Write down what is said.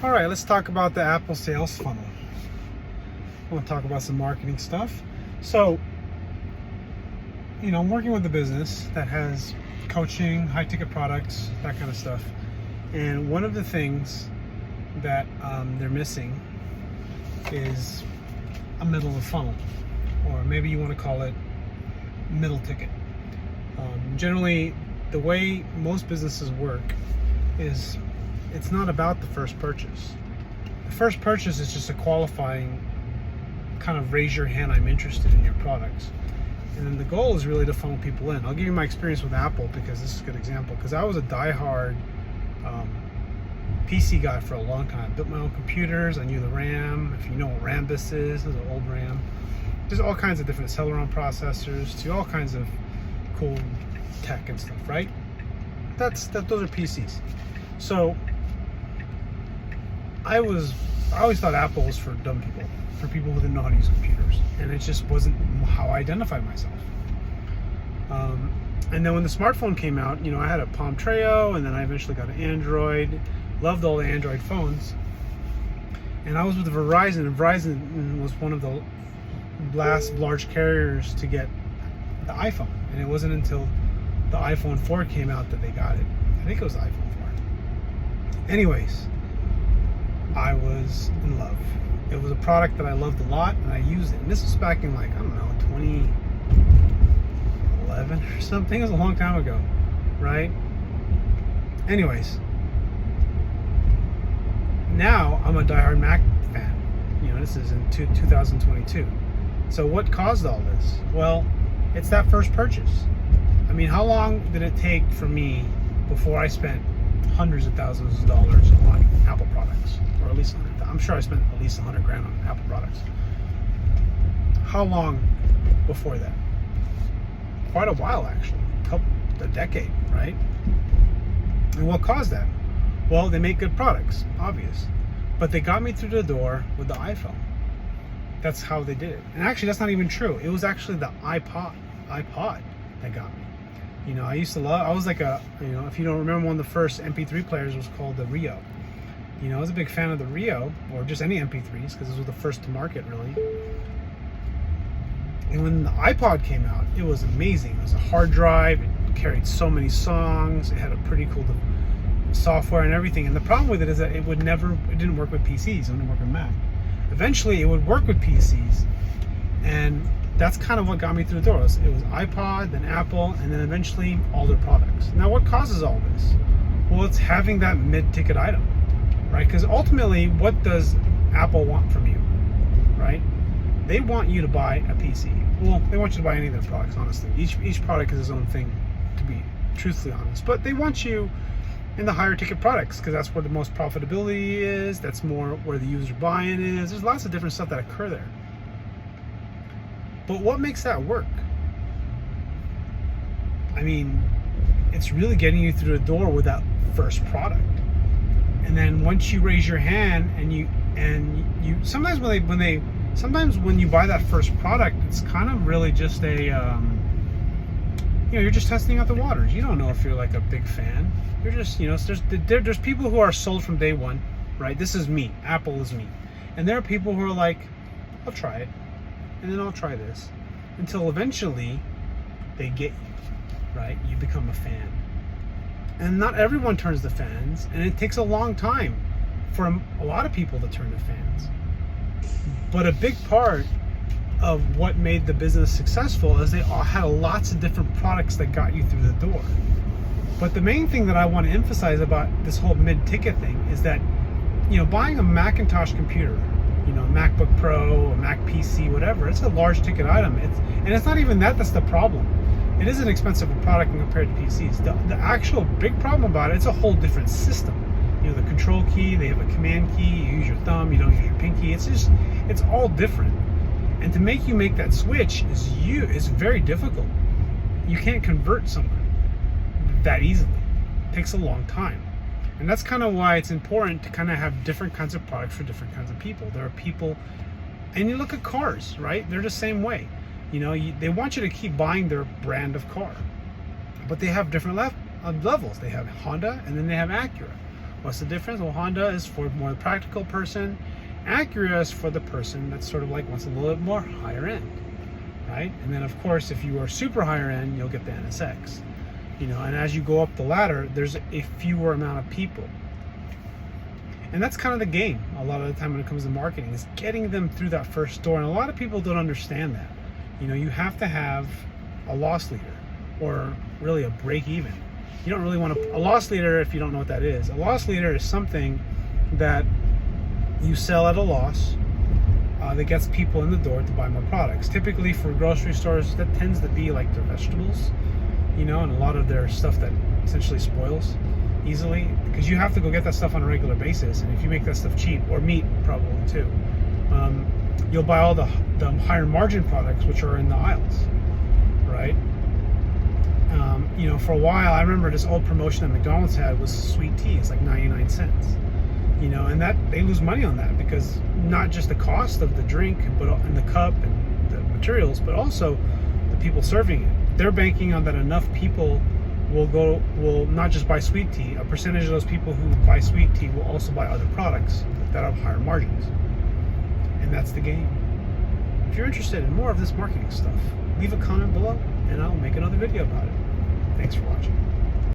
All right, let's talk about the Apple sales funnel. I want to talk about some marketing stuff. So, I'm working with a business that has coaching, high ticket products, that kind of stuff. And one of the things that they're missing is a middle of the funnel, or maybe you want to call it middle ticket. Generally, the way most businesses work is it's not about the first purchase. The first purchase is just a qualifying kind of raise your hand, I'm interested in your products. And then the goal is really to funnel people in. I'll give you my experience with Apple because this is a good example. Because I was a diehard PC guy for a long time. Built my own computers. I knew the RAM. If you know what Rambus is, it's an old RAM. There's all kinds of different Celeron processors to all kinds of cool tech and stuff, right? Those are PCs. So I always thought Apple was for dumb people, for people who didn't know how to use computers, and it just wasn't how I identified myself. And then when the smartphone came out, I had a Palm Treo, and then I eventually got an Android. Loved all the Android phones, and I was with Verizon, and Verizon was one of the last large carriers to get the iPhone, and it wasn't until the iPhone 4 came out that they got it. I think it was the iPhone 4. Anyways, I was in love. It was a product that I loved a lot, and I used it. And this was back in 2011 or something. It was a long time ago, right? Anyways, now I'm a diehard Mac fan. This is in 2022. So what caused all this? Well, it's that first purchase. I mean, how long did it take for me before I spent hundreds of thousands of dollars on Apple products? Or at least, I'm sure I spent at least $100,000 on Apple products. How long before that? Quite a while, actually. A decade, right? And what caused that? Well, they make good products, obvious. But they got me through the door with the iPhone. That's how they did it. And actually, that's not even true. It was actually the iPod that got me. I used to love, I was like if you don't remember, one of the first MP3 players was called the Rio. I was a big fan of the Rio, or just any MP3s, because this was the first to market, really. And when the iPod came out, it was amazing. It was a hard drive, it carried so many songs, it had a pretty cool software and everything. And the problem with it is that it didn't work with PCs, it wouldn't work with Mac. Eventually, it would work with PCs, and that's kind of what got me through the door. It was iPod, then Apple, and then eventually all their products. Now, what causes all this? Well, it's having that mid-ticket item, right? Because ultimately, what does Apple want from you, right? They want you to buy a PC. Well, they want you to buy any of their products, honestly. Each product is its own thing, to be truthfully honest. But they want you in the higher ticket products because that's where the most profitability is. That's more where the user buy-in is. There's lots of different stuff that occur there. But what makes that work? I mean, it's really getting you through the door with that first product. And then once you raise your hand and you sometimes when you buy that first product, it's kind of really just you're just testing out the waters. You don't know if you're like a big fan. You're just, there's people who are sold from day one, right? This is me. Apple is me. And there are people who are like, I'll try it. And then I'll try this. Until eventually they get you, right? You become a fan. And not everyone turns to fans. And it takes a long time for a lot of people to turn to fans. But a big part of what made the business successful is they all had lots of different products that got you through the door. But the main thing that I want to emphasize about this whole mid-ticket thing is that, buying a Macintosh computer, MacBook Pro, a Mac PC, whatever, it's a large ticket item. And it's not even that's the problem. It is an expensive product compared to PCs. The actual big problem about it's a whole different system. The control key, they have a command key, you use your thumb, you don't use your pinky. It's all different. And to make that switch is very difficult. You can't convert someone that easily. It takes a long time. And that's kind of why it's important to kind of have different kinds of products for different kinds of people. There are people, and you look at cars, right? They're the same way. They want you to keep buying their brand of car. But they have different levels. They have Honda, and then they have Acura. What's the difference? Well, Honda is for more the practical person. Acura is for the person that's sort of like wants a little bit more higher end, right? And then of course, if you are super higher end, you'll get the NSX. You know, and as you go up the ladder, there's a fewer amount of people. And that's kind of the game a lot of the time when it comes to marketing, is getting them through that first door. And a lot of people don't understand that. You know, you have to have a loss leader, or really a break even. You don't really want a loss leader, if you don't know what that is. A loss leader is something that you sell at a loss that gets people in the door to buy more products. Typically for grocery stores, that tends to be like their vegetables, you know, and a lot of their stuff that essentially spoils easily, because you have to go get that stuff on a regular basis. And if you make that stuff cheap, or meat probably too, you'll buy all the higher margin products which are in the aisles, right? You know, for a while, I remember this old promotion that McDonald's had was sweet tea. It's like 99 cents. You know, and that they lose money on that, because not just the cost of the drink, but in the cup and the materials, but also the people serving it. They're banking on that enough people will not just buy sweet tea. A percentage of those people who buy sweet tea will also buy other products that have higher margins. And that's the game. If you're interested in more of this marketing stuff, leave a comment below and I'll make another video about it. Thanks for watching.